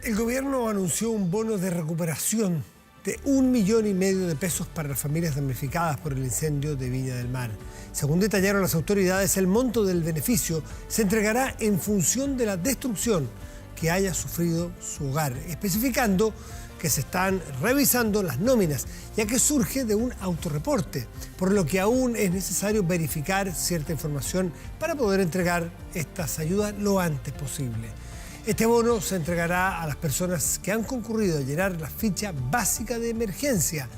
El gobierno anunció un bono de recuperación de 1,5 millones de pesos para las familias damnificadas por el incendio de Viña del Mar. Según detallaron las autoridades, el monto del beneficio se entregará en función de la destrucción que haya sufrido su hogar, especificando que se están revisando las nóminas, ya que surge de un autorreporte, por lo que aún es necesario verificar cierta información para poder entregar estas ayudas lo antes posible. Este bono se entregará a las personas que han concurrido a llenar la ficha básica de emergencia,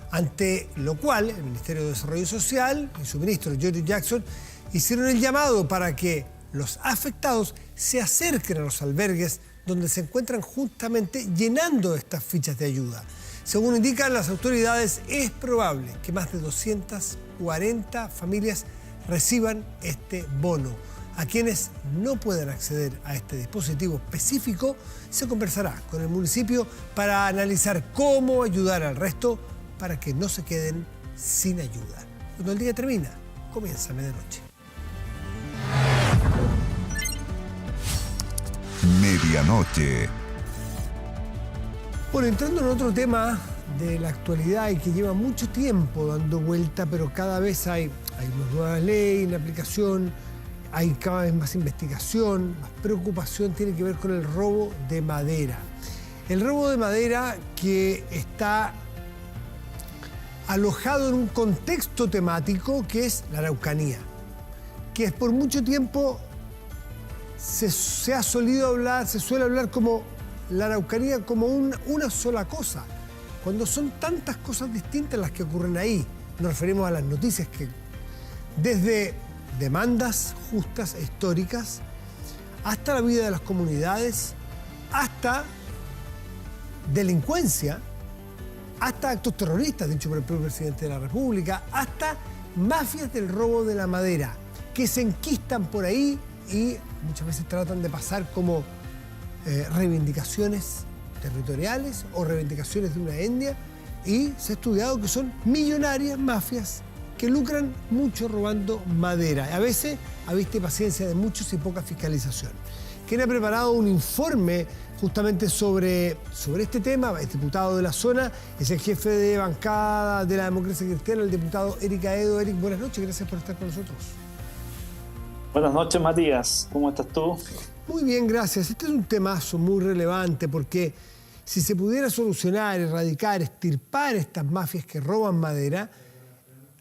ante lo cual el Ministerio de Desarrollo Social y su ministro, George Jackson, hicieron el llamado para que los afectados se acerquen a los albergues donde se encuentran justamente llenando estas fichas de ayuda. Según indican las autoridades, es probable que más de 240 familias reciban este bono. A quienes no puedan acceder a este dispositivo específico, se conversará con el municipio para analizar cómo ayudar al resto para que no se queden sin ayuda. Cuando el día termina, comienza medianoche. Medianoche. Bueno, entrando en otro tema de la actualidad y que lleva mucho tiempo dando vuelta, pero cada vez hay una nueva ley en aplicación, hay cada vez más investigación, más preocupación tiene que ver con el robo de madera. El robo de madera que está alojado en un contexto temático que es la Araucanía, que es por mucho tiempo se suele hablar como la Araucanía como una sola cosa, cuando son tantas cosas distintas las que ocurren ahí. Nos referimos a las noticias que desde demandas justas e históricas, hasta la vida de las comunidades, hasta delincuencia, hasta actos terroristas, dicho por el propio presidente de la República, hasta mafias del robo de la madera, que se enquistan por ahí y muchas veces tratan de pasar como reivindicaciones territoriales o reivindicaciones de una etnia, y se ha estudiado que son millonarias mafias que lucran mucho robando madera, a veces a vista y paciencia de muchos y poca fiscalización. Quien ha preparado un informe justamente sobre este tema, es diputado de la zona, es el jefe de bancada de la Democracia Cristiana, el diputado Eric Aedo. Eric, buenas noches, gracias por estar con nosotros. Buenas noches, Matías, ¿cómo estás tú? Muy bien, gracias. Este es un temazo muy relevante porque si se pudiera solucionar, erradicar, extirpar estas mafias que roban madera,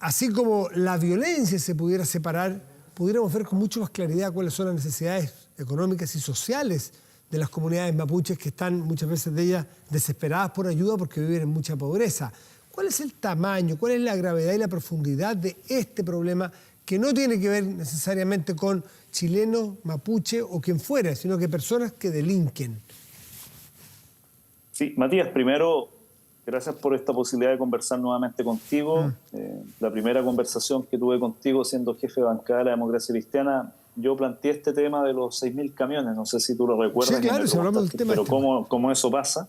así como la violencia se pudiera separar, pudiéramos ver con mucho más claridad cuáles son las necesidades económicas y sociales de las comunidades mapuches, que están muchas veces de ellas desesperadas por ayuda porque viven en mucha pobreza. ¿Cuál es el tamaño, cuál es la gravedad y la profundidad de este problema, que no tiene que ver necesariamente con chilenos, mapuche o quien fuera, sino que personas que delinquen? Sí, Matías, primero, gracias por esta posibilidad de conversar nuevamente contigo. La primera conversación que tuve contigo siendo jefe de bancada de la Democracia Cristiana, yo planteé este tema de los 6.000 camiones, no sé si tú lo recuerdas. Sí, claro, si hablamos del tema. Pero ¿cómo eso pasa?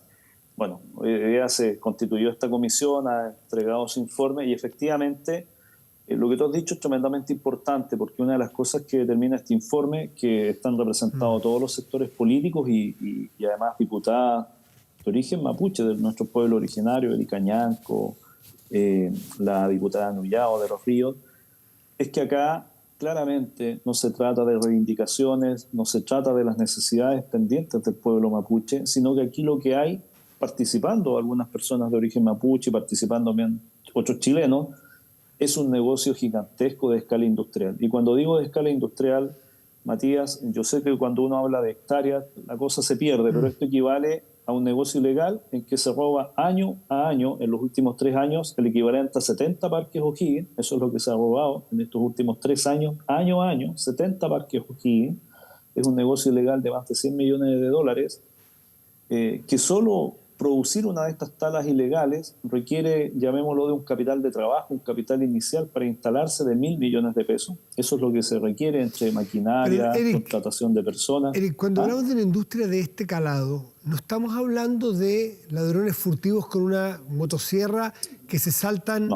Bueno, hoy día se constituyó esta comisión, ha entregado su informe y efectivamente lo que tú has dicho es tremendamente importante, porque una de las cosas que determina este informe, que están representados todos los sectores políticos y además diputadas de origen mapuche, de nuestro pueblo originario, el Icañanco, la diputada Nullao de Los Ríos, es que acá claramente no se trata de reivindicaciones, no se trata de las necesidades pendientes del pueblo mapuche, sino que aquí lo que hay, participando algunas personas de origen mapuche, participando también otros chilenos, es un negocio gigantesco de escala industrial. Y cuando digo de escala industrial, Matías, yo sé que cuando uno habla de hectáreas, la cosa se pierde, pero esto equivale a un negocio ilegal en que se roba año a año, en los últimos 3 años, el equivalente a 70 parques O'Higgins. Eso es lo que se ha robado en estos últimos 3 años, año a año, 70 parques O'Higgins. Es un negocio ilegal de más de $100 millones, que solo producir una de estas talas ilegales requiere, llamémoslo, de un capital de trabajo, un capital inicial para instalarse de $1.000 millones. Eso es lo que se requiere entre maquinaria, contratación de personas. Eric, cuando hablamos de una industria de este calado, no estamos hablando de ladrones furtivos con una motosierra que se saltan,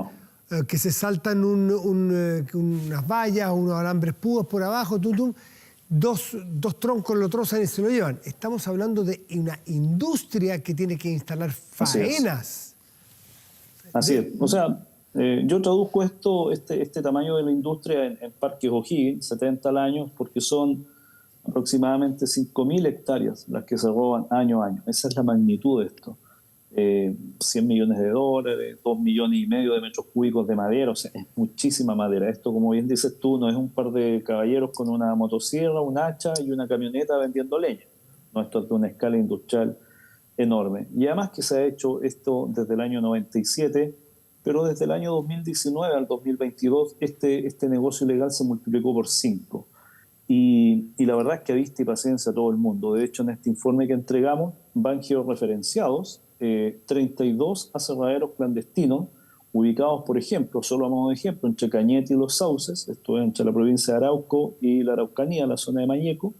unas vallas o unos alambres púas por abajo, dos troncos lo trozan y se lo llevan. Estamos hablando de una industria que tiene que instalar faenas. Así es. O sea, yo traduzco este tamaño de la industria en parques O'Higgins, 70 al año, porque son aproximadamente 5.000 hectáreas las que se roban año a año. Esa es la magnitud de esto. 100 millones de dólares, 2,5 millones de metros cúbicos de madera, o sea, es muchísima madera. Esto, como bien dices tú, no es un par de caballeros con una motosierra, un hacha y una camioneta vendiendo leña. No, esto es de una escala industrial enorme. Y además que se ha hecho esto desde el año 97, pero desde el año 2019 al 2022 este negocio ilegal se multiplicó por 5. Y la verdad es que a vista y paciencia a todo el mundo. De hecho, en este informe que entregamos van georreferenciados 32 aserraderos clandestinos ubicados, por ejemplo, solo a modo de ejemplo, entre Cañete y Los Sauces, esto es entre la provincia de Arauco y la Araucanía, la zona de Mañeco,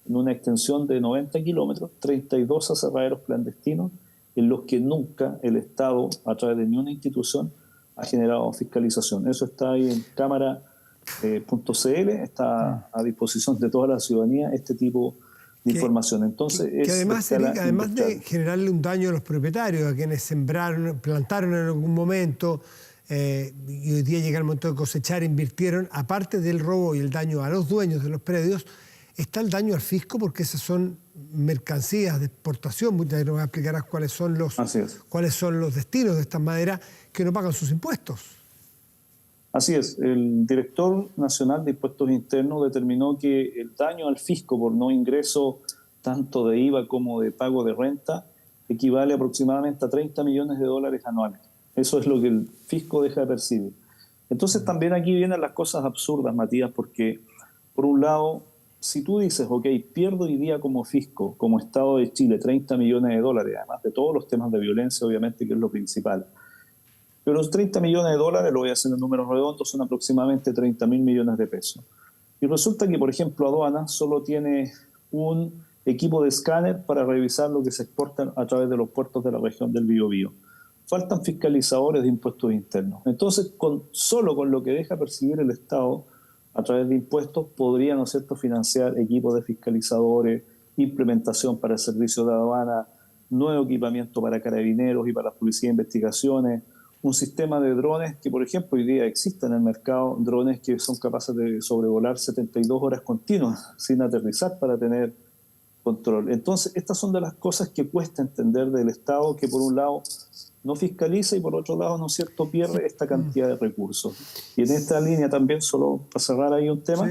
en una extensión de 90 kilómetros, 32 aserraderos clandestinos en los que nunca el Estado, a través de ninguna institución, ha generado fiscalización. Eso está ahí en cámara.cl, está a disposición de toda la ciudadanía este tipo de información. Entonces, que además, Eric, además de generarle un daño a los propietarios, a quienes sembraron, plantaron en algún momento, y hoy día llega el momento de cosechar, invirtieron, aparte del robo y el daño a los dueños de los predios, está el daño al fisco, porque esas son mercancías de exportación. Muchas veces nos explicarás cuáles son los destinos de estas maderas que no pagan sus impuestos. Así es, el director nacional de impuestos internos determinó que el daño al fisco por no ingreso tanto de IVA como de pago de renta equivale aproximadamente a 30 millones de dólares anuales. Eso es lo que el fisco deja de percibir. Entonces también aquí vienen las cosas absurdas, Matías, porque por un lado, si tú dices, ok, pierdo hoy día como fisco, como Estado de Chile, 30 millones de dólares, además de todos los temas de violencia, obviamente, que es lo principal. Pero los 30 millones de dólares, lo voy a hacer en números redondos, son aproximadamente 30.000 millones de pesos. Y resulta que, por ejemplo, aduana solo tiene un equipo de escáner para revisar lo que se exporta a través de los puertos de la región del Biobío. Faltan fiscalizadores de impuestos internos. Entonces, solo con lo que deja percibir el Estado a través de impuestos, podría, ¿no es cierto?, financiar equipos de fiscalizadores, implementación para el servicio de aduana, nuevo equipamiento para carabineros y para la policía de investigaciones, un sistema de drones que, por ejemplo, hoy día existe en el mercado, drones que son capaces de sobrevolar 72 horas continuas sin aterrizar para tener control. Entonces, estas son de las cosas que cuesta entender del Estado, que por un lado no fiscaliza y por otro lado, ¿no es cierto?, pierde esta cantidad de recursos. Y en esta línea también, solo para cerrar ahí un tema,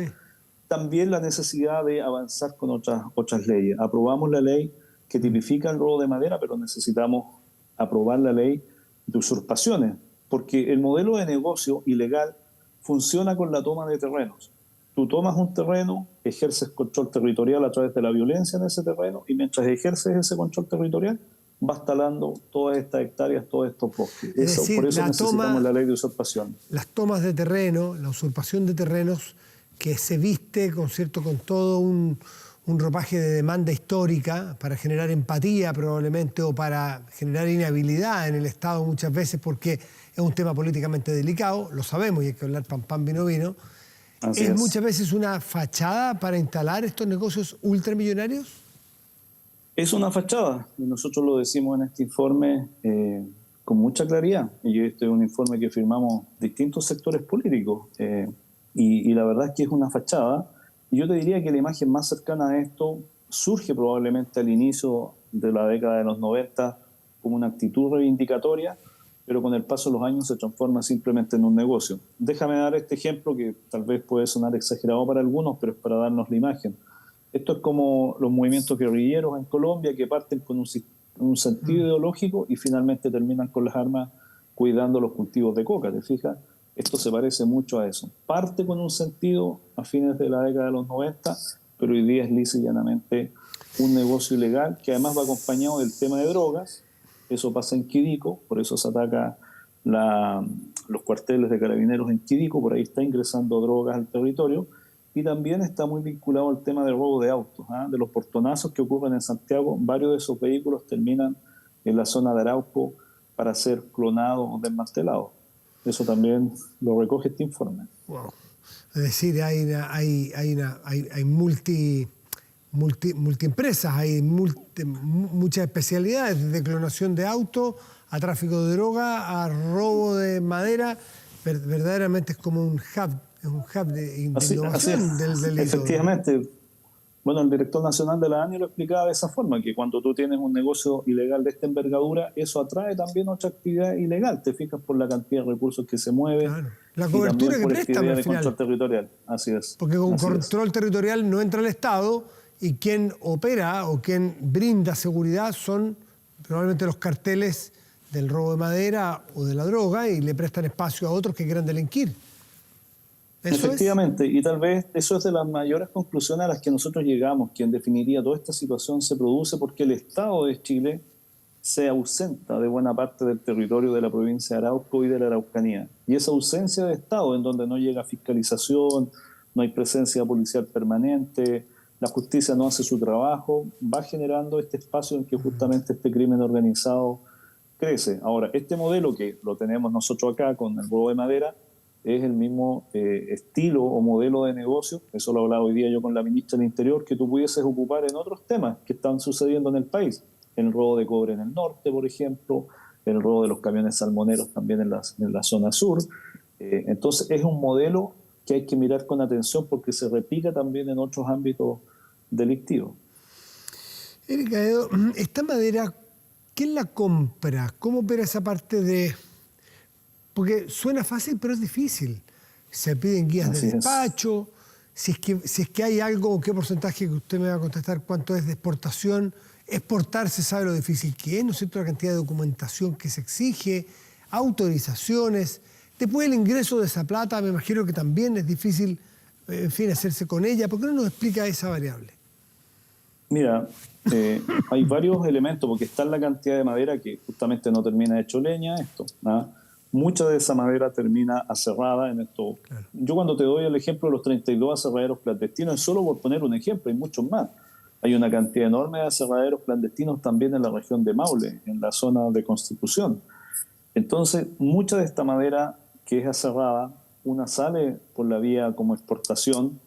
también la necesidad de avanzar con otras leyes. Aprobamos la ley que tipifica el robo de madera, pero necesitamos aprobar la ley de usurpaciones, porque el modelo de negocio ilegal funciona con la toma de terrenos. Tú tomas un terreno, ejerces control territorial a través de la violencia en ese terreno, y mientras ejerces ese control territorial, vas talando todas estas hectáreas, todos estos bosques. Es decir, por eso necesitamos la ley de usurpación. Las tomas de terreno, la usurpación de terrenos, que se viste con todo un ropaje de demanda histórica para generar empatía probablemente, o para generar inhabilidad en el Estado muchas veces, porque es un tema políticamente delicado, lo sabemos, y hay que hablar pan, vino, vino. ¿Es muchas veces una fachada para instalar estos negocios ultramillonarios? Es una fachada, y nosotros lo decimos en este informe con mucha claridad. Y este es un informe que firmamos distintos sectores políticos, y la verdad es que es una fachada. Y yo te diría que la imagen más cercana a esto surge probablemente al inicio de la década de los 90 como una actitud reivindicatoria, pero con el paso de los años se transforma simplemente en un negocio. Déjame dar este ejemplo que tal vez puede sonar exagerado para algunos, pero es para darnos la imagen. Esto es como los movimientos guerrilleros en Colombia, que parten con un sentido ideológico y finalmente terminan con las armas cuidando los cultivos de coca, ¿te fijas? Esto se parece mucho a eso. Parte con un sentido a fines de la década de los 90, pero hoy día es lisa y llanamente un negocio ilegal que además va acompañado del tema de drogas. Eso pasa en Quirico, por eso se ataca los cuarteles de carabineros en Quirico, por ahí está ingresando drogas al territorio, y también está muy vinculado al tema del robo de autos, de los portonazos que ocurren en Santiago. Varios de esos vehículos terminan en la zona de Arauco para ser clonados o desmantelados. Eso también lo recoge este informe. Wow. Es decir, hay multiempresas, hay muchas especialidades, desde clonación de autos a tráfico de droga, a robo de madera. Verdaderamente es como un hub de innovación del delito. Efectivamente. Bueno, el director nacional de la ANI lo explicaba de esa forma, que cuando tú tienes un negocio ilegal de esta envergadura, eso atrae también otra actividad ilegal. Te fijas por la cantidad de recursos que se mueven. Claro. La cobertura que prestan al final. Control territorial. Así es. Porque con control territorial no entra el Estado y quien opera o quien brinda seguridad son probablemente los carteles del robo de madera o de la droga y le prestan espacio a otros que quieran delinquir. Efectivamente, y tal vez eso es de las mayores conclusiones a las que nosotros llegamos, que en definitiva toda esta situación se produce porque el Estado de Chile se ausenta de buena parte del territorio de la provincia de Arauco y de la Araucanía. Y esa ausencia de Estado, en donde no llega fiscalización, no hay presencia policial permanente, la justicia no hace su trabajo, va generando este espacio en que justamente este crimen organizado crece. Ahora, este modelo que lo tenemos nosotros acá con el robo de madera, es el mismo estilo o modelo de negocio, eso lo hablaba hoy día yo con la ministra del Interior, que tú pudieses ocupar en otros temas que están sucediendo en el país. El robo de cobre en el norte, por ejemplo, el robo de los camiones salmoneros también en la zona sur. Entonces es un modelo que hay que mirar con atención porque se replica también en otros ámbitos delictivos. Erika Edo, esta madera, ¿quién la compra? ¿Cómo opera esa parte de...? Porque suena fácil, pero es difícil. Se piden guías de despacho. Si es que hay algo, ¿qué porcentaje que usted me va a contestar? ¿Cuánto es de exportación? Exportar se sabe lo difícil que es, ¿no es cierto? La cantidad de documentación que se exige, autorizaciones. Después el ingreso de esa plata, me imagino que también es difícil, en fin, hacerse con ella. ¿Por qué no nos explica esa variable? Mira, hay varios elementos, porque está la cantidad de madera que justamente no termina hecho leña, esto, ¿no? Mucha de esa madera termina aserrada en esto. Claro. Yo cuando te doy el ejemplo de los 32 aserraderos clandestinos, es solo por poner un ejemplo, hay muchos más. Hay una cantidad enorme de aserraderos clandestinos también en la región de Maule, en la zona de Constitución. Entonces, mucha de esta madera que es aserrada, una sale por la vía como exportación.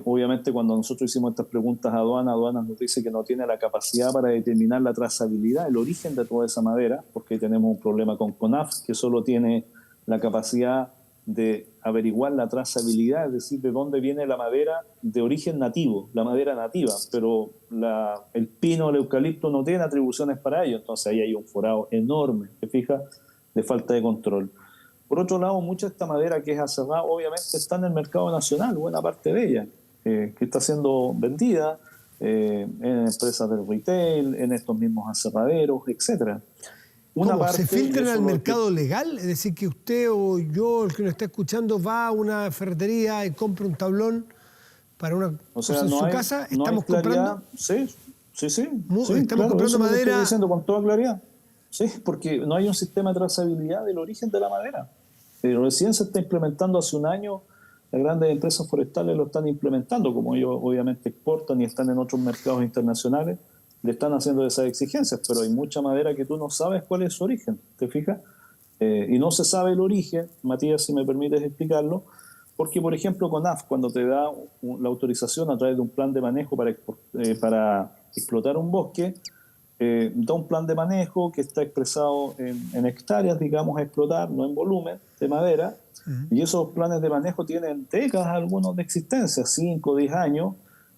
Obviamente cuando nosotros hicimos estas preguntas a aduanas nos dice que no tiene la capacidad para determinar la trazabilidad, el origen de toda esa madera, porque tenemos un problema con CONAF, que solo tiene la capacidad de averiguar la trazabilidad, es decir, de dónde viene la madera de origen nativo, la madera nativa, pero el pino, el eucalipto no tienen atribuciones para ello, entonces ahí hay un forado enorme, ¿te fijas?, de falta de control. Por otro lado, mucha de esta madera que es aserrada obviamente está en el mercado nacional, buena parte de ella, que está siendo vendida en empresas del retail, en estos mismos aserraderos, etc. ¿Se filtran al mercado legal? Es decir, que usted o yo, el que nos está escuchando, va a una ferretería y compra un tablón para una cosa en su casa. ¿Estamos comprando? Sí. Estamos claro, comprando eso madera. Lo estoy diciendo con toda claridad. Sí, porque no hay un sistema de trazabilidad del origen de la madera. Recién se está implementando hace un año, las grandes empresas forestales lo están implementando, como ellos obviamente exportan y están en otros mercados internacionales, le están haciendo esas exigencias, pero hay mucha madera que tú no sabes cuál es su origen, ¿te fijas? Y no se sabe el origen, Matías, si me permites explicarlo, porque, por ejemplo, CONAF, cuando te da la autorización a través de un plan de manejo para explotar un bosque, da un plan de manejo que está expresado en hectáreas, digamos, a explotar, no en volumen de madera, y esos planes de manejo tienen décadas algunos de existencia, 5, 10 años,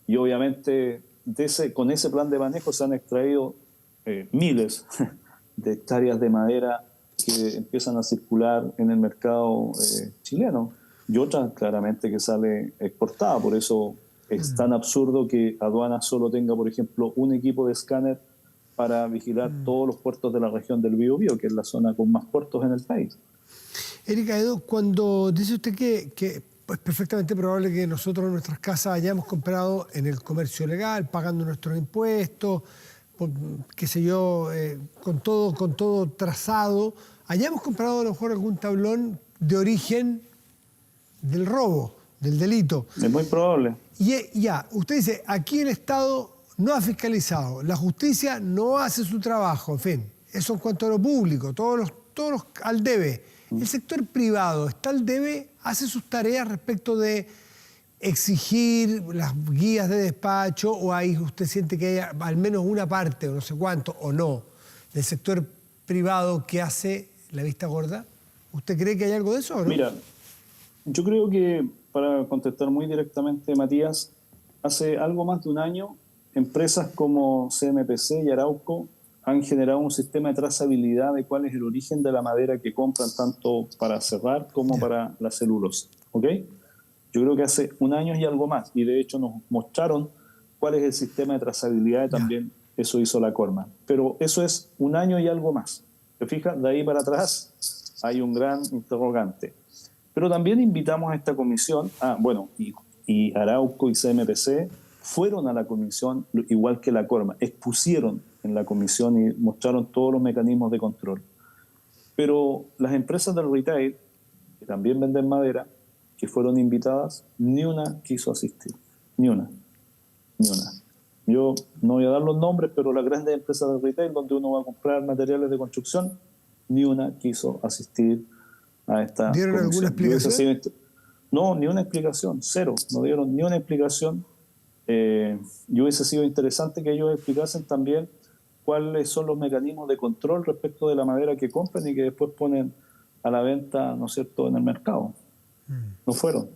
y obviamente con ese plan de manejo se han extraído miles de hectáreas de madera que empiezan a circular en el mercado chileno, y otra claramente que sale exportada. Por eso es tan absurdo que aduanas solo tenga, por ejemplo, un equipo de escáner para vigilar todos los puertos de la región del Biobío, que es la zona con más puertos en el país. Erika Edo, cuando dice usted que es perfectamente probable que nosotros en nuestras casas hayamos comprado en el comercio legal, pagando nuestros impuestos, qué sé yo, con todo trazado, hayamos comprado a lo mejor algún tablón de origen del robo, del delito. Es muy probable. Y ya, usted dice, aquí el Estado no ha fiscalizado, la justicia no hace su trabajo, en fin, eso en cuanto a lo público, todos los al debe. ¿El sector privado está al debe, hace sus tareas respecto de exigir las guías de despacho, o ahí usted siente que hay al menos una parte, o no sé cuánto, o no, del sector privado que hace la vista gorda? ¿Usted cree que hay algo de eso o no? Mira, yo creo que, para contestar muy directamente, Matías, hace algo más de un año, empresas como CMPC y Arauco han generado un sistema de trazabilidad de cuál es el origen de la madera que compran, tanto para cerrar como para la celulosa. ¿Ok? Yo creo que hace un año y algo más, y de hecho nos mostraron cuál es el sistema de trazabilidad, y también eso hizo la Corman. Pero eso es un año y algo más. ¿Te fijas? De ahí para atrás hay un gran interrogante. Pero también invitamos a esta comisión, y Arauco y CMPC fueron a la comisión, igual que la Corman, expusieron en la comisión y mostraron todos los mecanismos de control. Pero las empresas del retail, que también venden madera, que fueron invitadas, ni una quiso asistir. Ni una. Yo no voy a dar los nombres, pero las grandes empresas del retail, donde uno va a comprar materiales de construcción, ni una quiso asistir a esta ¿Dieron comisión. alguna explicación? No, ni una explicación, cero. No dieron ni una explicación. Y hubiese sido interesante que ellos explicasen también cuáles son los mecanismos de control respecto de la madera que compran y que después ponen a la venta, ¿no es cierto?, en el mercado. No fueron,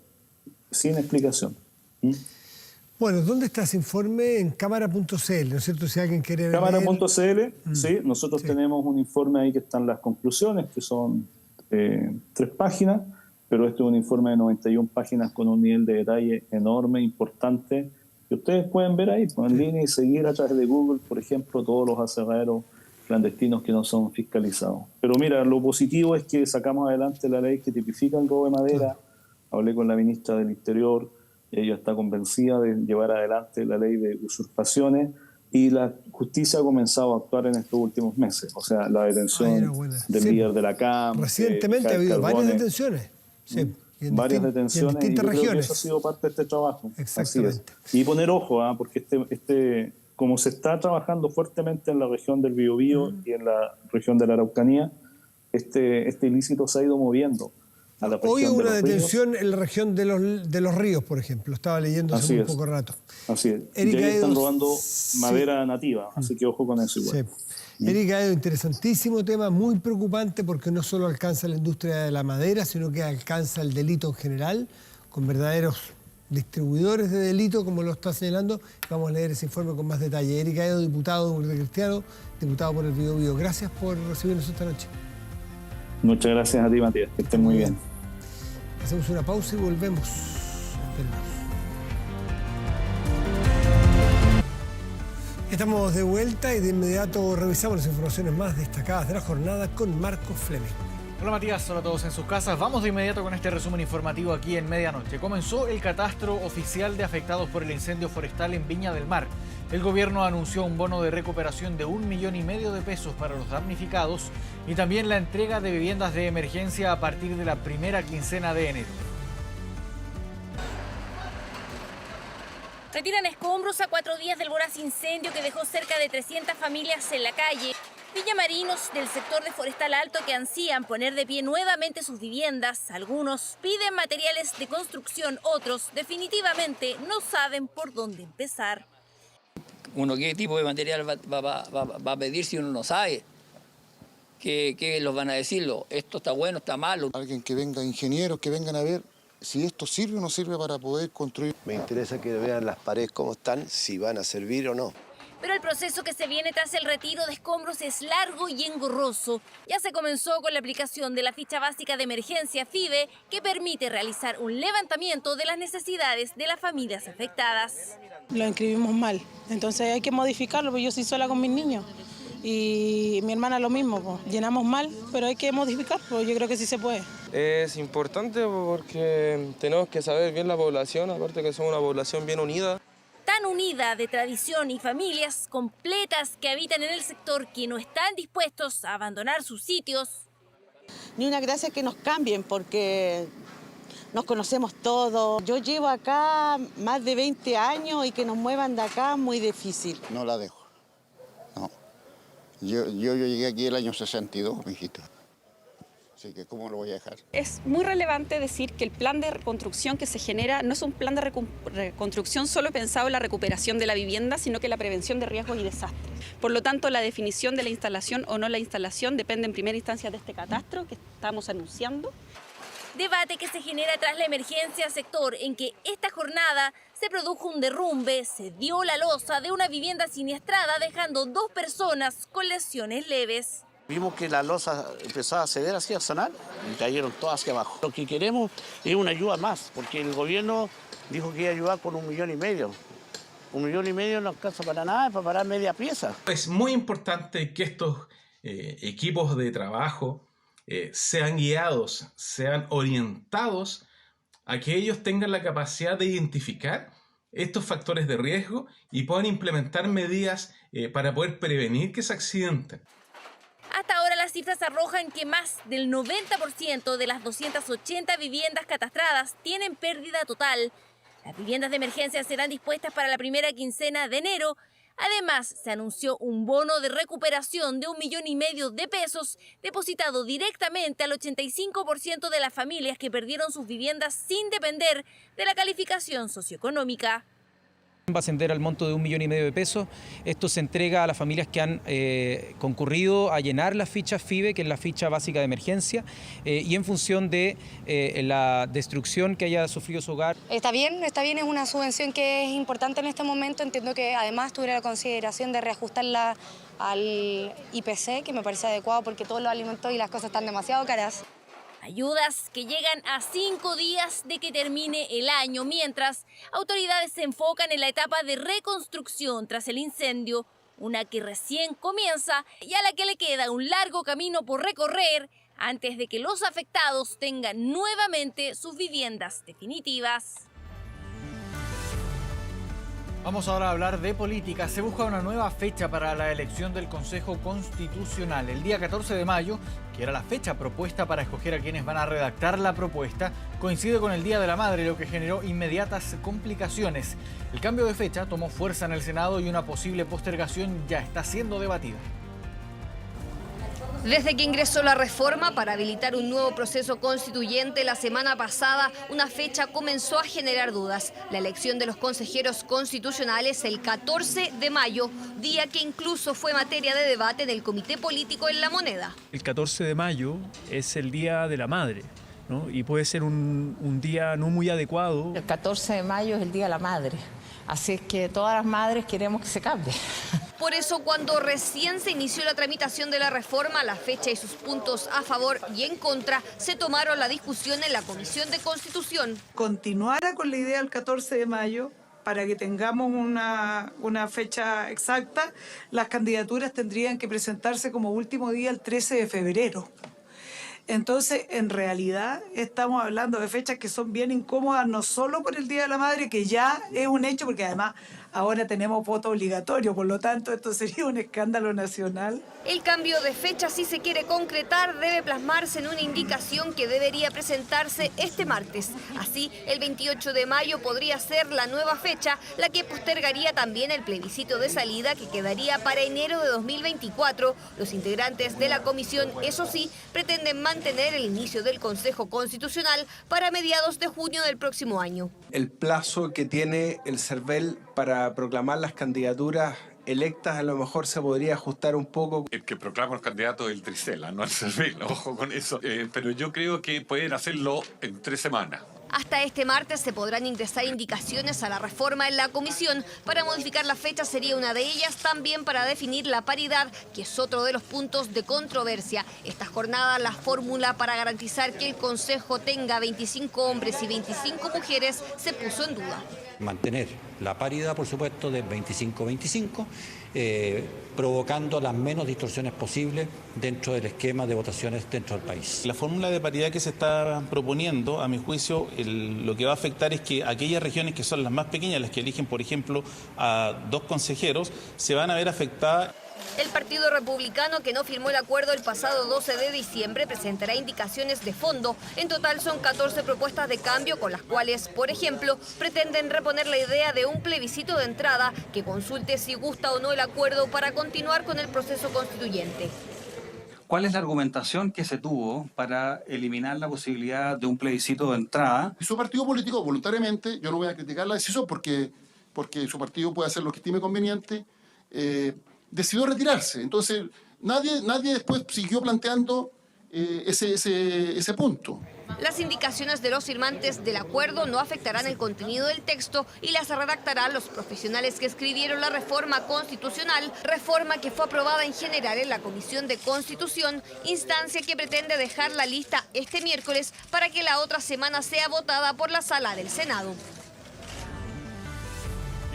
sin explicación. Bueno, ¿dónde está ese informe? En cámara.cl, ¿no es cierto? Si alguien quiere ver. Cámara.cl, sí, nosotros tenemos un informe ahí que están las conclusiones, que son 3 páginas, pero este es un informe de 91 páginas con un nivel de detalle enorme, importante, que ustedes pueden ver ahí, en línea, y seguir a través de Google, por ejemplo, todos los aserraderos clandestinos que no son fiscalizados. Pero mira, lo positivo es que sacamos adelante la ley que tipifica el robo de madera. Hablé con la ministra del Interior, ella está convencida de llevar adelante la ley de usurpaciones, y la justicia ha comenzado a actuar en estos últimos meses. O sea, la detención del líder de la CAM. Recientemente ha habido varias detenciones. Sí. Varias detenciones, en distintas y yo creo que regiones. eso ha sido parte de este trabajo. Exactamente. Así es. Y poner ojo, porque como se está trabajando fuertemente en la región del Biobío y en la región de la Araucanía, este ilícito se ha ido moviendo a la región. Hoy hubo de una los detención ríos. en la región de los ríos, por ejemplo. Estaba leyendo hace un poco rato. Así es. Eric Y ahí están Aedo, robando madera nativa, así que ojo con eso igual. Sí. Eric Aedo, interesantísimo tema, muy preocupante, porque no solo alcanza la industria de la madera, sino que alcanza el delito en general, con verdaderos distribuidores de delito, como lo está señalando. Vamos a leer ese informe con más detalle. Eric Aedo, diputado de Cristiano, diputado por el Biobío. Gracias por recibirnos esta noche. Muchas gracias a ti, Matías, que estén muy bien. Hacemos una pausa y volvemos. Espérenos. Estamos de vuelta y de inmediato revisamos las informaciones más destacadas de la jornada con Marcos Fleming. Hola Matías, hola a todos en sus casas. Vamos de inmediato con este resumen informativo aquí en Medianoche. Comenzó el catastro oficial de afectados por el incendio forestal en Viña del Mar. El gobierno anunció un bono de recuperación de 1,5 millones de pesos para los damnificados y también la entrega de viviendas de emergencia a partir de la primera quincena de enero. Retiran escombros a 4 días del voraz incendio que dejó cerca de 300 familias en la calle. Villamarinos del sector de Forestal Alto que ansían poner de pie nuevamente sus viviendas. Algunos piden materiales de construcción, otros definitivamente no saben por dónde empezar. Uno qué tipo de material va a pedir si uno no sabe. ¿Qué los van a decirlo? Esto está bueno, está malo. Alguien que venga, ingenieros que vengan a ver si esto sirve o no sirve para poder construir. Me interesa que vean las paredes cómo están, si van a servir o no. Pero el proceso que se viene tras el retiro de escombros es largo y engorroso. Ya se comenzó con la aplicación de la ficha básica de emergencia FIBE, que permite realizar un levantamiento de las necesidades de las familias afectadas. Lo inscribimos mal, entonces hay que modificarlo, porque yo soy sola con mis niños. Y mi hermana lo mismo, pues. Llenamos mal, pero hay que modificar, pues yo creo que sí se puede. Es importante porque tenemos que saber bien la población, aparte que somos una población bien unida. Tan unida de tradición y familias completas que habitan en el sector que no están dispuestos a abandonar sus sitios. Ni una gracia que nos cambien porque nos conocemos todos. Yo llevo acá más de 20 años y que nos muevan de acá muy difícil. No la dejo, no. Yo llegué aquí el año 62, mijito. Así que, ¿cómo lo voy a dejar? Es muy relevante decir que el plan de reconstrucción que se genera no es un plan de reconstrucción solo pensado en la recuperación de la vivienda, sino que la prevención de riesgos y desastres. Por lo tanto, la definición de la instalación o no la instalación depende en primera instancia de este catastro que estamos anunciando. Debate que se genera tras la emergencia sector en que esta jornada se produjo un derrumbe, se dio la losa de una vivienda siniestrada dejando 2 personas con lesiones leves. Vimos que la losa empezaba a ceder, así a sonar, y cayeron todas hacia abajo. Lo que queremos es una ayuda más, porque el gobierno dijo que iba a ayudar con 1,5 millones. 1,5 millones no alcanza para nada, para parar media pieza. Es muy importante que estos equipos de trabajo sean guiados, sean orientados a que ellos tengan la capacidad de identificar estos factores de riesgo y puedan implementar medidas para poder prevenir que se accidenten. Hasta ahora las cifras arrojan que más del 90% de las 280 viviendas catastradas tienen pérdida total. Las viviendas de emergencia serán dispuestas para la primera quincena de enero. Además, se anunció un bono de recuperación de 1,5 millones de pesos depositado directamente al 85% de las familias que perdieron sus viviendas sin depender de la calificación socioeconómica. Va a ascender al monto de 1,5 millones de pesos. Esto se entrega a las familias que han concurrido a llenar la ficha FIBE, que es la ficha básica de emergencia, y en función de la destrucción que haya sufrido su hogar. Está bien, es una subvención que es importante en este momento. Entiendo que además tuviera la consideración de reajustarla al IPC, que me parece adecuado porque todos los alimentos y las cosas están demasiado caras. Ayudas que llegan a 5 días de que termine el año, mientras autoridades se enfocan en la etapa de reconstrucción tras el incendio, una que recién comienza y a la que le queda un largo camino por recorrer antes de que los afectados tengan nuevamente sus viviendas definitivas. Vamos ahora a hablar de política. Se busca una nueva fecha para la elección del Consejo Constitucional. El día 14 de mayo, que era la fecha propuesta para escoger a quienes van a redactar la propuesta, coincide con el Día de la Madre, lo que generó inmediatas complicaciones. El cambio de fecha tomó fuerza en el Senado y una posible postergación ya está siendo debatida. Desde que ingresó la reforma para habilitar un nuevo proceso constituyente la semana pasada, una fecha comenzó a generar dudas. La elección de los consejeros constitucionales el 14 de mayo, día que incluso fue materia de debate en el Comité Político en La Moneda. El 14 de mayo es el Día de la Madre, ¿no? Y puede ser un día no muy adecuado. El 14 de mayo es el Día de la Madre, así es que todas las madres queremos que se cambie. Por eso, cuando recién se inició la tramitación de la reforma, la fecha y sus puntos a favor y en contra se tomaron la discusión en la Comisión de Constitución. Continuara con la idea del 14 de mayo para que tengamos una fecha exacta. Las candidaturas tendrían que presentarse como último día el 13 de febrero. Entonces, en realidad, estamos hablando de fechas que son bien incómodas, no solo por el Día de la Madre, que ya es un hecho, porque además ahora tenemos voto obligatorio, por lo tanto, esto sería un escándalo nacional. El cambio de fecha, si se quiere concretar, debe plasmarse en una indicación que debería presentarse este martes. Así, el 28 de mayo podría ser la nueva fecha, la que postergaría también el plebiscito de salida que quedaría para enero de 2024. Los integrantes de la comisión, eso sí, pretenden mantener el inicio del Consejo Constitucional para mediados de junio del próximo año. El plazo que tiene el CERVEL para proclamar las candidaturas electas a lo mejor se podría ajustar un poco. El que proclama los candidatos es el Tricela, no el CERVEL, ojo con eso. Pero yo creo que pueden hacerlo en 3 semanas. Hasta este martes se podrán ingresar indicaciones a la reforma en la comisión. Para modificar la fecha sería una de ellas, también para definir la paridad, que es otro de los puntos de controversia. Esta jornada, la fórmula para garantizar que el Consejo tenga 25 hombres y 25 mujeres se puso en duda. Mantener la paridad, por supuesto, de 25-25, provocando las menos distorsiones posibles dentro del esquema de votaciones dentro del país. La fórmula de paridad que se está proponiendo, a mi juicio, lo que va a afectar es que aquellas regiones que son las más pequeñas, las que eligen, por ejemplo, a 2 consejeros, se van a ver afectadas. El Partido Republicano, que no firmó el acuerdo el pasado 12 de diciembre, presentará indicaciones de fondo. En total son 14 propuestas de cambio con las cuales, por ejemplo, pretenden reponer la idea de un plebiscito de entrada que consulte si gusta o no el acuerdo para continuar con el proceso constituyente. ¿Cuál es la argumentación que se tuvo para eliminar la posibilidad de un plebiscito de entrada? Su partido político, voluntariamente, yo no voy a criticar la decisión porque su partido puede hacer lo que estime conveniente, decidió retirarse. Entonces, nadie después siguió planteando ese punto. Las indicaciones de los firmantes del acuerdo no afectarán el contenido del texto y las redactarán los profesionales que escribieron la reforma constitucional, reforma que fue aprobada en general en la Comisión de Constitución, instancia que pretende dejar la lista este miércoles para que la otra semana sea votada por la Sala del Senado.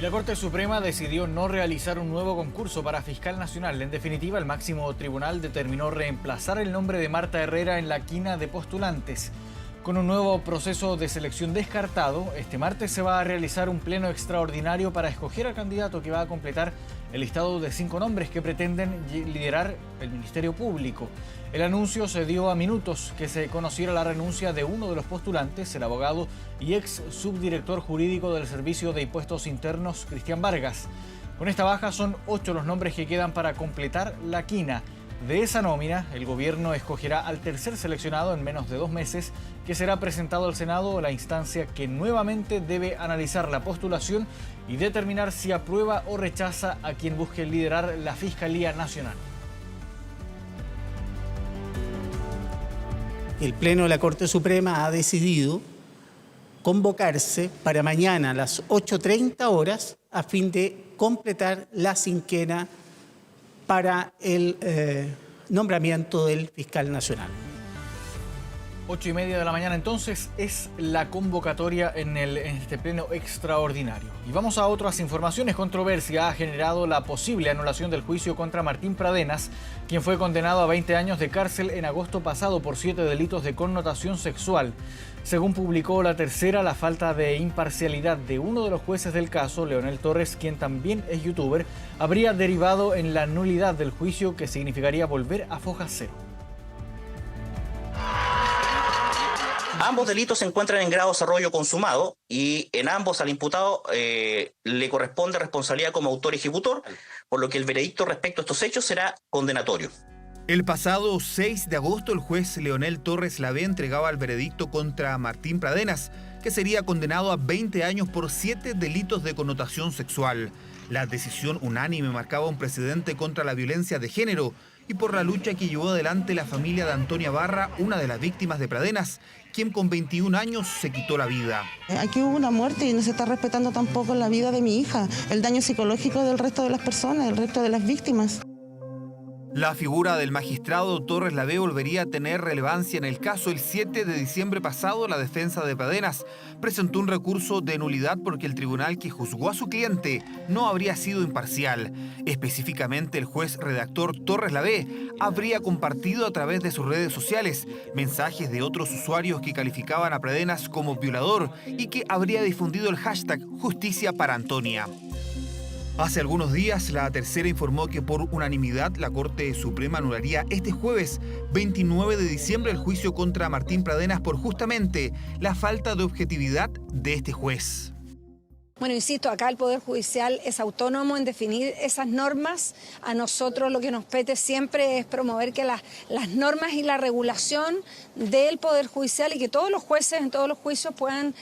La Corte Suprema decidió no realizar un nuevo concurso para fiscal nacional. En definitiva, el máximo tribunal determinó reemplazar el nombre de Marta Herrera en la quina de postulantes. Con un nuevo proceso de selección descartado, este martes se va a realizar un pleno extraordinario para escoger al candidato que va a completar el listado de 5 nombres que pretenden liderar el Ministerio Público. El anuncio se dio a minutos que se conociera la renuncia de uno de los postulantes, el abogado y ex subdirector jurídico del Servicio de Impuestos Internos, Cristian Vargas. Con esta baja son 8 los nombres que quedan para completar la quina. De esa nómina, el gobierno escogerá al tercer seleccionado en menos de 2 meses, que será presentado al Senado, la instancia que nuevamente debe analizar la postulación y determinar si aprueba o rechaza a quien busque liderar la Fiscalía Nacional. El Pleno de la Corte Suprema ha decidido convocarse para mañana a las 8:30 horas a fin de completar la cinquena para el nombramiento del fiscal nacional. 8:30 de la mañana entonces es la convocatoria en este pleno extraordinario. Y vamos a otras informaciones. Controversia ha generado la posible anulación del juicio contra Martín Pradenas, quien fue condenado a 20 años de cárcel en agosto pasado por 7 delitos de connotación sexual. Según publicó La Tercera, la falta de imparcialidad de uno de los jueces del caso, Leonel Torres, quien también es youtuber, habría derivado en la nulidad del juicio, que significaría volver a foja cero. Ambos delitos se encuentran en grado de desarrollo consumado y en ambos al imputado le corresponde responsabilidad como autor ejecutor, por lo que el veredicto respecto a estos hechos será condenatorio. El pasado 6 de agosto, el juez Leonel Torres Lavé entregaba el veredicto contra Martín Pradenas, que sería condenado a 20 años por 7 delitos de connotación sexual. La decisión unánime marcaba un precedente contra la violencia de género y por la lucha que llevó adelante la familia de Antonia Barra, una de las víctimas de Pradenas, quien con 21 años se quitó la vida. Aquí hubo una muerte y no se está respetando tampoco la vida de mi hija, el daño psicológico del resto de las personas, del resto de las víctimas. La figura del magistrado Torres Lavé volvería a tener relevancia en el caso. El 7 de diciembre pasado, la defensa de Pradenas presentó un recurso de nulidad porque el tribunal que juzgó a su cliente no habría sido imparcial. Específicamente, el juez redactor Torres Lavé habría compartido a través de sus redes sociales mensajes de otros usuarios que calificaban a Pradenas como violador y que habría difundido el hashtag Justicia para Antonia. Hace algunos días, La Tercera informó que por unanimidad la Corte Suprema anularía este jueves 29 de diciembre el juicio contra Martín Pradenas por justamente la falta de objetividad de este juez. Bueno, insisto, acá el Poder Judicial es autónomo en definir esas normas. A nosotros lo que nos pete siempre es promover que las normas y la regulación del Poder Judicial y que todos los jueces en todos los juicios puedan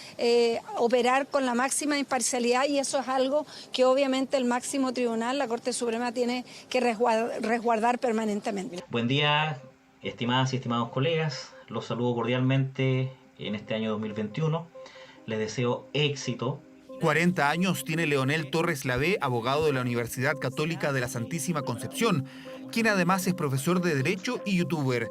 operar con la máxima imparcialidad, y eso es algo que obviamente el máximo tribunal, la Corte Suprema, tiene que resguardar permanentemente. Buen día, estimadas y estimados colegas. Los saludo cordialmente en este año 2021. Les deseo éxito. 40 años tiene Leonel Torres Lavé, abogado de la Universidad Católica de la Santísima Concepción, quien además es profesor de Derecho y youtuber.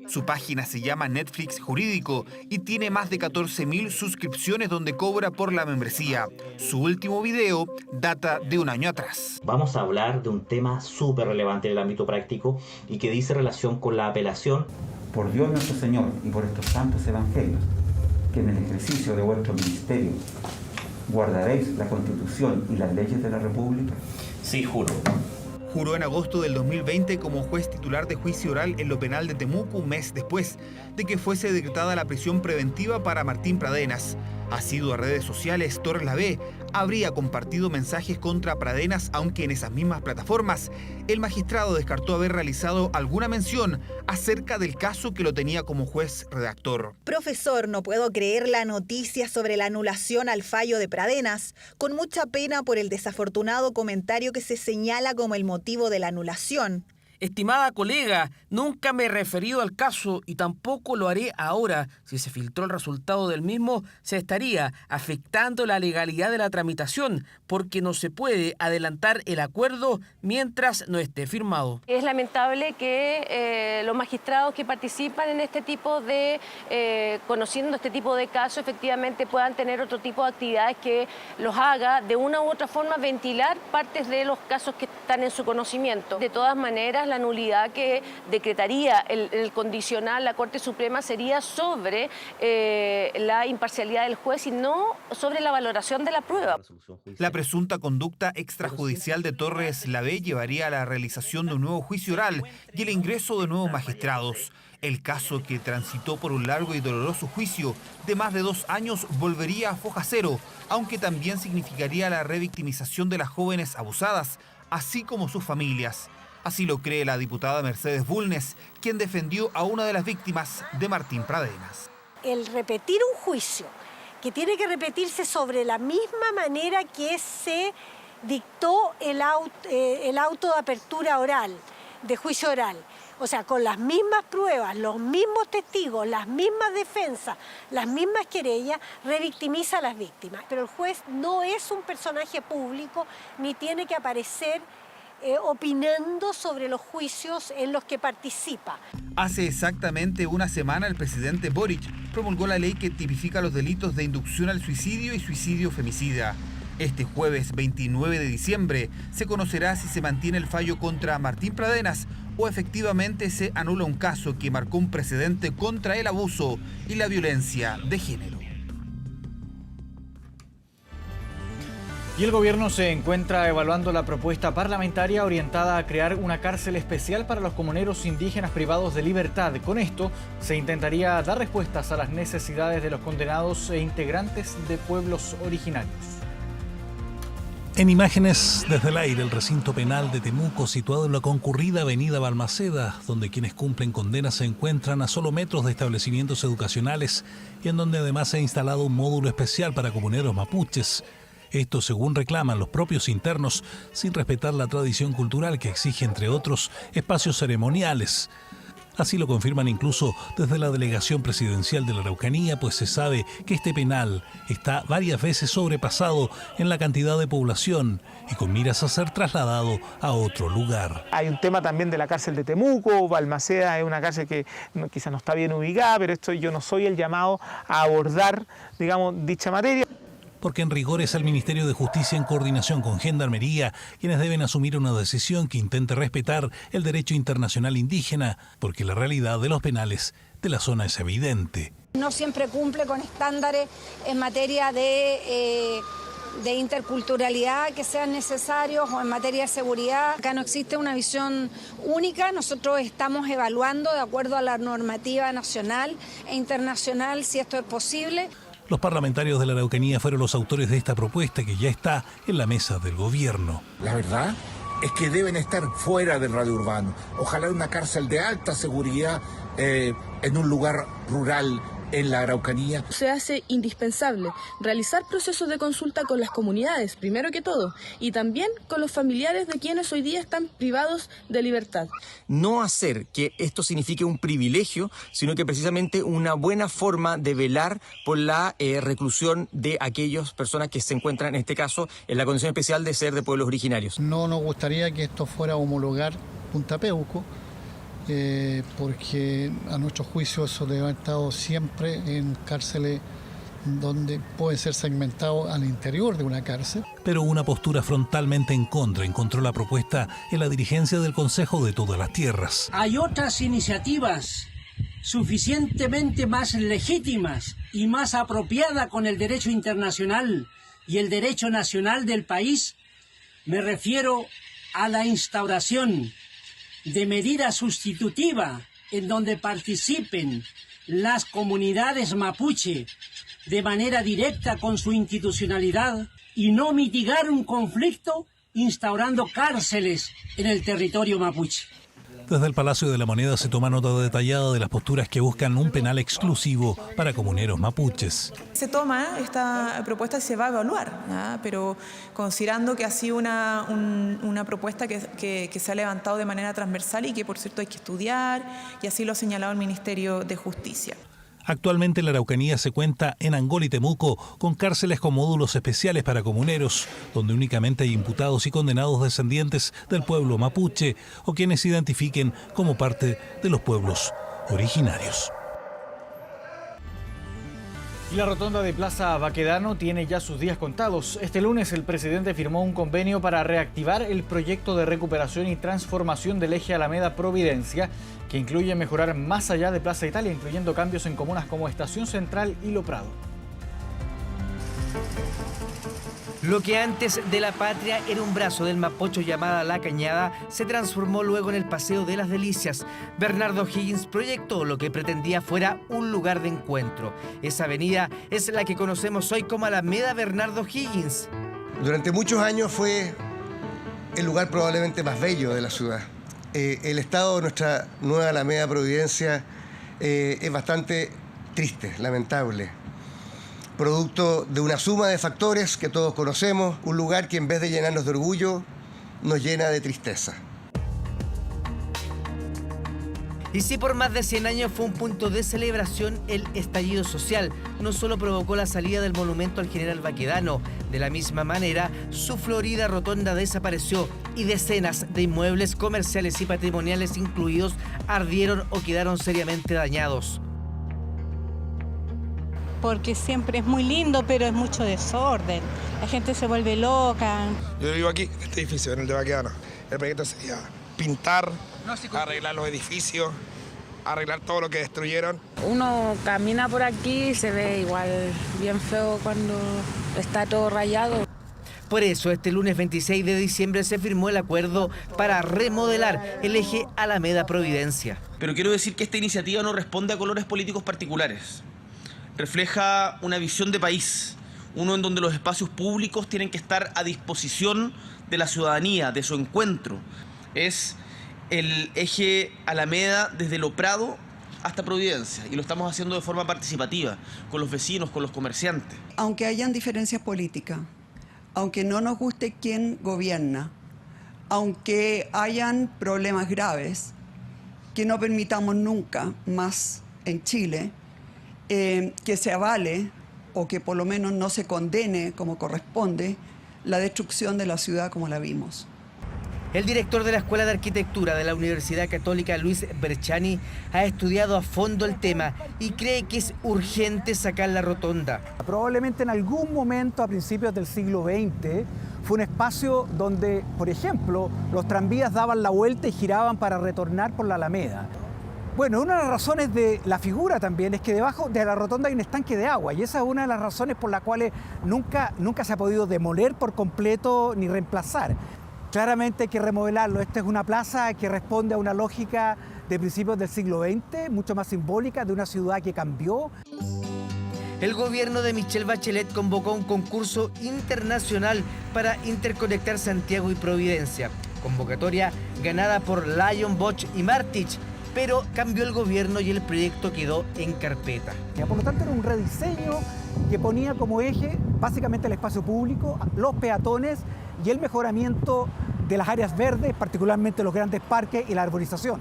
Su página se llama Netflix Jurídico y tiene más de 14.000 suscripciones donde cobra por la membresía. Su último video data de un año atrás. Vamos a hablar de un tema súper relevante en el ámbito práctico y que dice relación con la apelación. Por Dios nuestro Señor y por estos santos evangelios, que en el ejercicio de vuestro ministerio ¿guardaréis la Constitución y las leyes de la República? Sí, juro. Juró en agosto del 2020 como juez titular de juicio oral en lo penal de Temuco, un mes después de que fuese decretada la prisión preventiva para Martín Pradenas. Asiduo a redes sociales, Torres Lavé habría compartido mensajes contra Pradenas, aunque en esas mismas plataformas el magistrado descartó haber realizado alguna mención acerca del caso que lo tenía como juez redactor. Profesor, no puedo creer la noticia sobre la anulación al fallo de Pradenas, con mucha pena por el desafortunado comentario que se señala como el motivo de la anulación. Estimada colega, nunca me he referido al caso y tampoco lo haré ahora. Si se filtró el resultado del mismo, se estaría afectando la legalidad de la tramitación, porque no se puede adelantar el acuerdo mientras no esté firmado. Es lamentable que los magistrados que participan en este tipo de, conociendo este tipo de casos, efectivamente puedan tener otro tipo de actividades que los haga de una u otra forma ventilar partes de los casos que están en su conocimiento. De todas maneras, la nulidad que decretaría el condicional la Corte Suprema sería sobre la imparcialidad del juez y no sobre la valoración de la prueba. La presunta conducta extrajudicial de Torres Lavé llevaría a la realización de un nuevo juicio oral y el ingreso de nuevos magistrados. El caso, que transitó por un largo y doloroso juicio de más de 2 años, volvería a foja cero, aunque también significaría la revictimización de las jóvenes abusadas, así como sus familias. Así lo cree la diputada Mercedes Bulnes, quien defendió a una de las víctimas de Martín Pradenas. El repetir un juicio que tiene que repetirse sobre la misma manera que se dictó el auto de apertura oral, de juicio oral. O sea, con las mismas pruebas, los mismos testigos, las mismas defensas, las mismas querellas, revictimiza a las víctimas. Pero el juez no es un personaje público ni tiene que aparecer opinando sobre los juicios en los que participa. Hace exactamente una semana el presidente Boric promulgó la ley que tipifica los delitos de inducción al suicidio y suicidio femicida. Este jueves 29 de diciembre se conocerá si se mantiene el fallo contra Martín Pradenas o efectivamente se anula un caso que marcó un precedente contra el abuso y la violencia de género. Y el gobierno se encuentra evaluando la propuesta parlamentaria orientada a crear una cárcel especial para los comuneros indígenas privados de libertad. Con esto se intentaría dar respuestas a las necesidades de los condenados e integrantes de pueblos originarios. En imágenes desde el aire, el recinto penal de Temuco, situado en la concurrida avenida Balmaceda, donde quienes cumplen condenas se encuentran a solo metros de establecimientos educacionales y en donde además se ha instalado un módulo especial para comuneros mapuches. Esto según reclaman los propios internos, sin respetar la tradición cultural que exige, entre otros, espacios ceremoniales. Así lo confirman incluso desde la delegación presidencial de la Araucanía, pues se sabe que este penal está varias veces sobrepasado en la cantidad de población y con miras a ser trasladado a otro lugar. Hay un tema también de la cárcel de Temuco. Balmaceda es una cárcel que quizás no está bien ubicada, pero esto yo no soy el llamado a abordar, digamos, dicha materia. Porque en rigor es el Ministerio de Justicia, en coordinación con Gendarmería, quienes deben asumir una decisión que intente respetar el derecho internacional indígena, porque la realidad de los penales de la zona es evidente. No siempre cumple con estándares en materia de interculturalidad que sean necesarios o en materia de seguridad. Acá no existe una visión única, nosotros estamos evaluando de acuerdo a la normativa nacional e internacional si esto es posible. Los parlamentarios de la Araucanía fueron los autores de esta propuesta que ya está en la mesa del gobierno. La verdad es que deben estar fuera del radio urbano. Ojalá una cárcel de alta seguridad en un lugar rural en la Araucanía. Se hace indispensable realizar procesos de consulta con las comunidades, primero que todo, y también con los familiares de quienes hoy día están privados de libertad. No hacer que esto signifique un privilegio, sino que precisamente una buena forma de velar por la reclusión de aquellas personas que se encuentran, en este caso, en la condición especial de ser de pueblos originarios. No nos gustaría que esto fuera a homologar Punta Peuco, porque a nuestro juicio eso debe haber estado siempre en cárceles donde puede ser segmentado al interior de una cárcel. Pero una postura frontalmente en contra encontró la propuesta en la dirigencia del Consejo de Todas las Tierras. Hay otras iniciativas suficientemente más legítimas y más apropiadas con el derecho internacional y el derecho nacional del país. Me refiero a la instauración de medida sustitutiva en donde participen las comunidades mapuche de manera directa con su institucionalidad y no mitigar un conflicto instaurando cárceles en el territorio mapuche. Desde el Palacio de la Moneda se toma nota detallada de las posturas que buscan un penal exclusivo para comuneros mapuches. Se toma esta propuesta y se va a evaluar, ¿no? Pero considerando que ha sido una propuesta que se ha levantado de manera transversal y que por cierto hay que estudiar, y así lo ha señalado el Ministerio de Justicia. Actualmente en la Araucanía se cuenta en Angola y Temuco con cárceles con módulos especiales para comuneros, donde únicamente hay imputados y condenados descendientes del pueblo mapuche o quienes se identifiquen como parte de los pueblos originarios. Y la rotonda de Plaza Baquedano tiene ya sus días contados. Este lunes el presidente firmó un convenio para reactivar el proyecto de recuperación y transformación del eje Alameda Providencia, que incluye mejorar más allá de Plaza Italia, incluyendo cambios en comunas como Estación Central y Lo Prado. Lo que antes de La Patria era un brazo del Mapocho llamada La Cañada, se transformó luego en el Paseo de las Delicias. Bernardo Higgins proyectó lo que pretendía fuera un lugar de encuentro. Esa avenida es la que conocemos hoy como Alameda Bernardo Higgins. Durante muchos años fue el lugar probablemente más bello de la ciudad. El estado de nuestra nueva Alameda Providencia es bastante triste, lamentable. Producto de una suma de factores que todos conocemos, un lugar que en vez de llenarnos de orgullo, nos llena de tristeza. Y si por más de 100 años fue un punto de celebración, el estallido social no solo provocó la salida del monumento al general Baquedano, de la misma manera, su florida rotonda desapareció y decenas de inmuebles comerciales y patrimoniales incluidos ardieron o quedaron seriamente dañados. Porque siempre es muy lindo, pero es mucho desorden. La gente se vuelve loca. Yo vivo aquí, en este edificio, en el de Baquedano. El proyecto sería pintar, arreglar los edificios, arreglar todo lo que destruyeron. Uno camina por aquí y se ve igual bien feo cuando está todo rayado. Por eso, este lunes 26 de diciembre se firmó el acuerdo para remodelar el eje Alameda Providencia. Pero quiero decir que esta iniciativa no responde a colores políticos particulares. Refleja una visión de país, uno en donde los espacios públicos tienen que estar a disposición de la ciudadanía, de su encuentro. Es el eje Alameda desde Lo Prado hasta Providencia, y lo estamos haciendo de forma participativa, con los vecinos, con los comerciantes. Aunque hayan diferencias políticas, aunque no nos guste quién gobierna, aunque hayan problemas graves, que no permitamos nunca más en Chile que se avale o que por lo menos no se condene como corresponde la destrucción de la ciudad como la vimos. El director de la Escuela de Arquitectura de la Universidad Católica, Luis Berchani, ha estudiado a fondo el tema y cree que es urgente sacar la rotonda. Probablemente en algún momento a principios del siglo XX fue un espacio donde, por ejemplo, los tranvías daban la vuelta y giraban para retornar por la Alameda. Bueno, una de las razones de la figura también es que debajo de la rotonda hay un estanque de agua, y esa es una de las razones por las cuales nunca se ha podido demoler por completo ni reemplazar. Claramente hay que remodelarlo. Esta es una plaza que responde a una lógica de principios del siglo XX, mucho más simbólica, de una ciudad que cambió. El gobierno de Michelle Bachelet convocó un concurso internacional para interconectar Santiago y Providencia. Convocatoria ganada por Lion, Bosch y Martich, pero cambió el gobierno y el proyecto quedó en carpeta. Por lo tanto, era un rediseño que ponía como eje básicamente el espacio público, los peatones y el mejoramiento de las áreas verdes, particularmente los grandes parques y la arborización.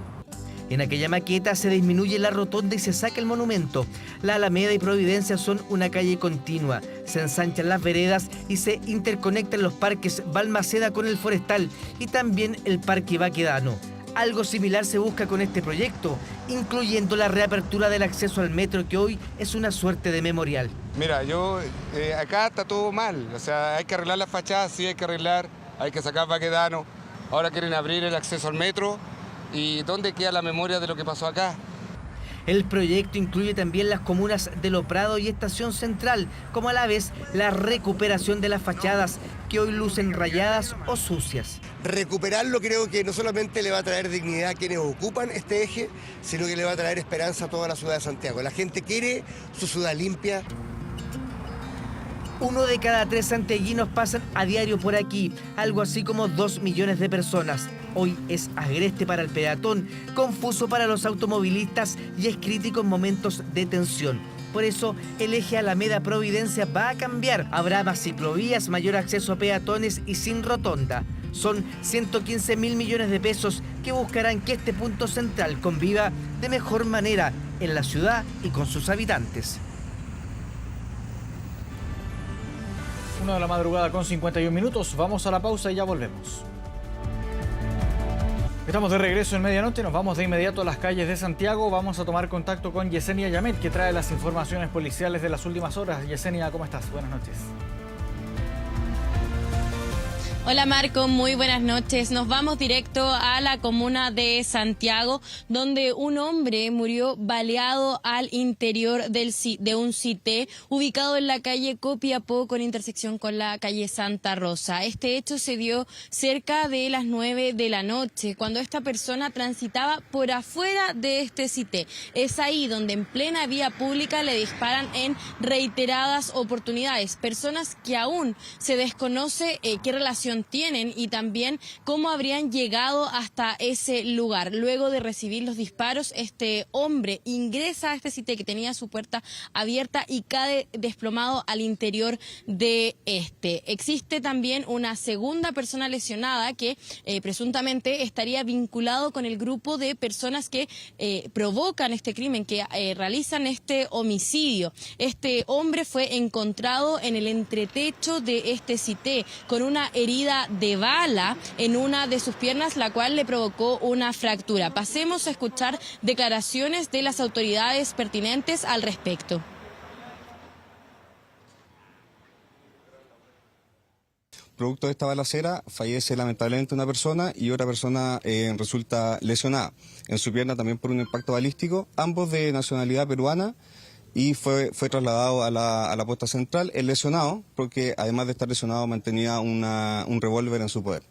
En aquella maqueta se disminuye la rotonda y se saca el monumento. La Alameda y Providencia son una calle continua. Se ensanchan las veredas y se interconectan los parques Balmaceda con el Forestal y también el Parque Baquedano. Algo similar se busca con este proyecto, incluyendo la reapertura del acceso al metro, que hoy es una suerte de memorial. Mira, acá está todo mal, o sea, hay que arreglar las fachadas, sí hay que arreglar, hay que sacar Baquedano. Ahora quieren abrir el acceso al metro, ¿y dónde queda la memoria de lo que pasó acá? El proyecto incluye también las comunas de Lo Prado y Estación Central, como a la vez la recuperación de las fachadas que hoy lucen rayadas o sucias. Recuperarlo creo que no solamente le va a traer dignidad a quienes ocupan este eje, sino que le va a traer esperanza a toda la ciudad de Santiago. La gente quiere su ciudad limpia. 1 de cada 3 santiaguinos pasan a diario por aquí, algo así como 2 millones de personas. Hoy es agreste para el peatón, confuso para los automovilistas y es crítico en momentos de tensión. Por eso, el eje Alameda Providencia va a cambiar. Habrá más ciclovías, mayor acceso a peatones y sin rotonda. Son 115.000 millones de pesos que buscarán que este punto central conviva de mejor manera en la ciudad y con sus habitantes. 1 de la madrugada con 51 minutos. Vamos a la pausa y ya volvemos. Estamos de regreso en Medianoche. Nos vamos de inmediato a las calles de Santiago. Vamos a tomar contacto con Yesenia Yamet, que trae las informaciones policiales de las últimas horas. Yesenia, ¿cómo estás? Buenas noches. Hola Marco, muy buenas noches. Nos vamos directo a la comuna de Santiago, donde un hombre murió baleado al interior de un CITE ubicado en la calle Copiapó con intersección con la calle Santa Rosa. Este hecho se dio cerca de las 9 de la noche, cuando esta persona transitaba por afuera de este CITE. Es ahí donde en plena vía pública le disparan en reiteradas oportunidades. Personas que aún se desconoce qué relación tienen y también cómo habrían llegado hasta ese lugar. Luego de recibir los disparos, este hombre ingresa a este CITE que tenía su puerta abierta y cae desplomado al interior de este. Existe también una segunda persona lesionada que presuntamente estaría vinculado con el grupo de personas que provocan este crimen, que realizan este homicidio. Este hombre fue encontrado en el entretecho de este CITE con una herida de bala en una de sus piernas, la cual le provocó una fractura. Pasemos a escuchar declaraciones de las autoridades pertinentes al respecto. Producto de esta balacera fallece lamentablemente una persona y otra persona resulta lesionada en su pierna también por un impacto balístico, ambos de nacionalidad peruana, y fue trasladado a la puesta central. El lesionado, porque además de estar lesionado mantenía un revólver en su poder.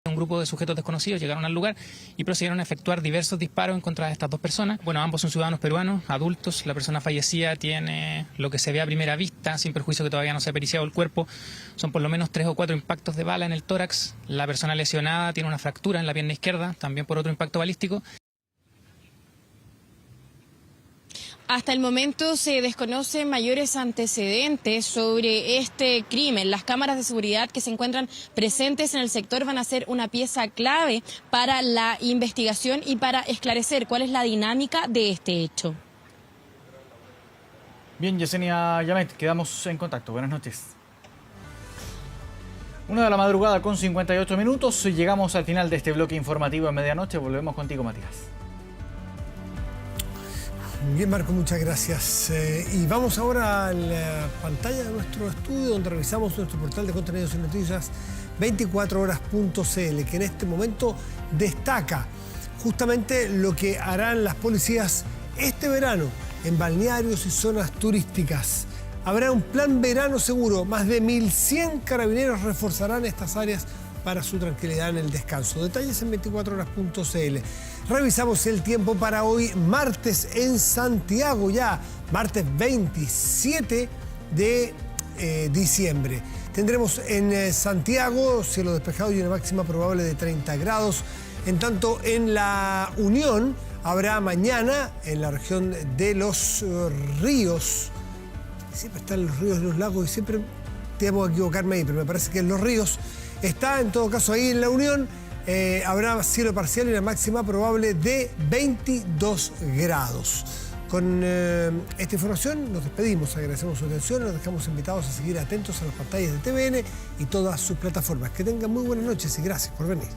Un grupo de sujetos desconocidos llegaron al lugar y procedieron a efectuar diversos disparos en contra de estas dos personas. Bueno, ambos son ciudadanos peruanos, adultos. La persona fallecida tiene lo que se ve a primera vista, sin perjuicio que todavía no se ha periciado el cuerpo. Son por lo menos 3 o 4 impactos de bala en el tórax. La persona lesionada tiene una fractura en la pierna izquierda, también por otro impacto balístico. Hasta el momento se desconocen mayores antecedentes sobre este crimen. Las cámaras de seguridad que se encuentran presentes en el sector van a ser una pieza clave para la investigación y para esclarecer cuál es la dinámica de este hecho. Bien, Yesenia Yamet, quedamos en contacto. Buenas noches. 1 de la madrugada con 58 minutos. Llegamos al final de este bloque informativo en Medianoche. Volvemos contigo, Matías. Bien, Marco, muchas gracias. Y vamos ahora a la pantalla de nuestro estudio, donde revisamos nuestro portal de contenidos y noticias 24horas.cl, que en este momento destaca justamente lo que harán las policías este verano en balnearios y zonas turísticas. Habrá un plan verano seguro. Más de 1.100 carabineros reforzarán estas áreas para su tranquilidad en el descanso. Detalles en 24horas.cl. Revisamos el tiempo para hoy, martes en Santiago, ya martes 27 de diciembre. Tendremos en Santiago cielo despejado y una máxima probable de 30 grados. En tanto, en la Unión habrá mañana en la región de los ríos. Siempre están los ríos y los lagos y siempre temo a equivocarme ahí, pero me parece que en los ríos está, en todo caso, ahí en la Unión. Habrá cielo parcial y una máxima probable de 22 grados. Con esta información nos despedimos, agradecemos su atención, nos dejamos invitados a seguir atentos a las pantallas de TVN y todas sus plataformas. Que tengan muy buenas noches y gracias por venir.